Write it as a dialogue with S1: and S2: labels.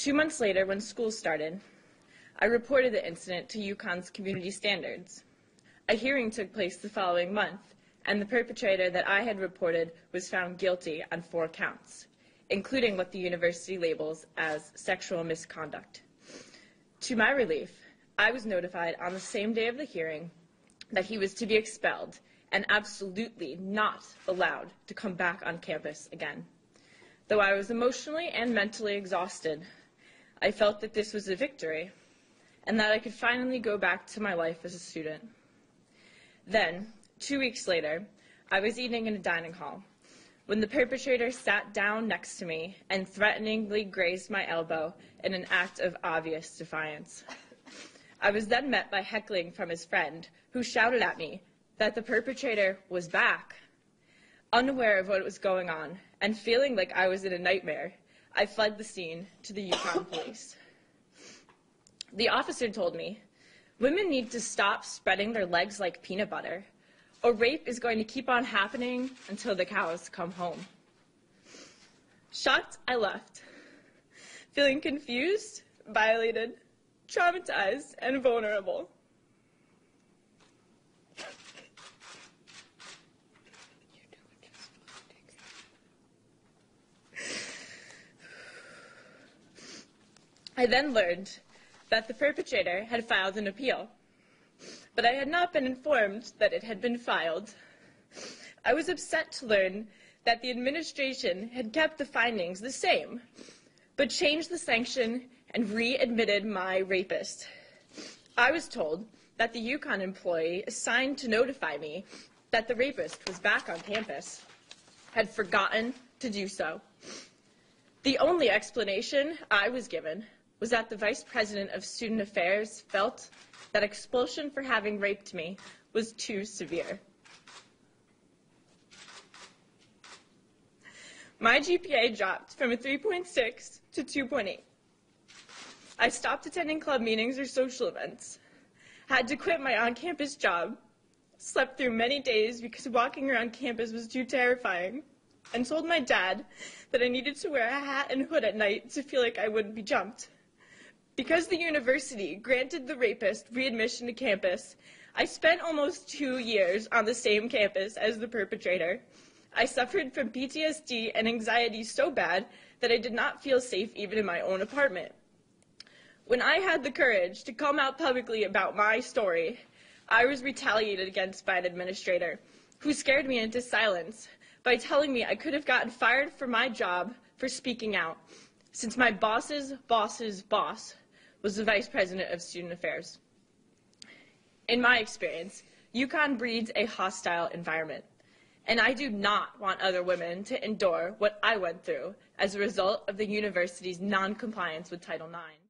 S1: 2 months later, when school started, I reported the incident to UConn's community standards. A hearing took place the following month, and the perpetrator that I had reported was found guilty on 4 counts, including what the university labels as sexual misconduct. To my relief, I was notified on the same day of the hearing that he was to be expelled and absolutely not allowed to come back on campus again. Though I was emotionally and mentally exhausted, I felt that this was a victory and that I could finally go back to my life as a student. Then, 2 weeks later, I was eating in a dining hall when the perpetrator sat down next to me and threateningly grazed my elbow in an act of obvious defiance. I was then met by heckling from his friend, who shouted at me that the perpetrator was back. Unaware of what was going on and feeling like I was in a nightmare, I fled the scene to the UConn police. The officer told me, "Women need to stop spreading their legs like peanut butter, or rape is going to keep on happening until the cows come home." Shocked, I left, feeling confused, violated, traumatized, and vulnerable. I then learned that the perpetrator had filed an appeal, but I had not been informed that it had been filed. I was upset to learn that the administration had kept the findings the same, but changed the sanction and readmitted my rapist. I was told that the UConn employee assigned to notify me that the rapist was back on campus had forgotten to do so. The only explanation I was given was that the Vice President of Student Affairs felt that expulsion for having raped me was too severe. My GPA dropped from a 3.6 to 2.8. I stopped attending club meetings or social events, had to quit my on-campus job, slept through many days because walking around campus was too terrifying, and told my dad that I needed to wear a hat and hood at night to feel like I wouldn't be jumped. Because the university granted the rapist readmission to campus, I spent almost 2 years on the same campus as the perpetrator. I suffered from PTSD and anxiety so bad that I did not feel safe even in my own apartment. When I had the courage to come out publicly about my story, I was retaliated against by an administrator who scared me into silence by telling me I could have gotten fired from my job for speaking out, since my boss's boss's boss was the Vice President of Student Affairs. In my experience, UConn breeds a hostile environment, and I do not want other women to endure what I went through as a result of the university's non-compliance with Title IX.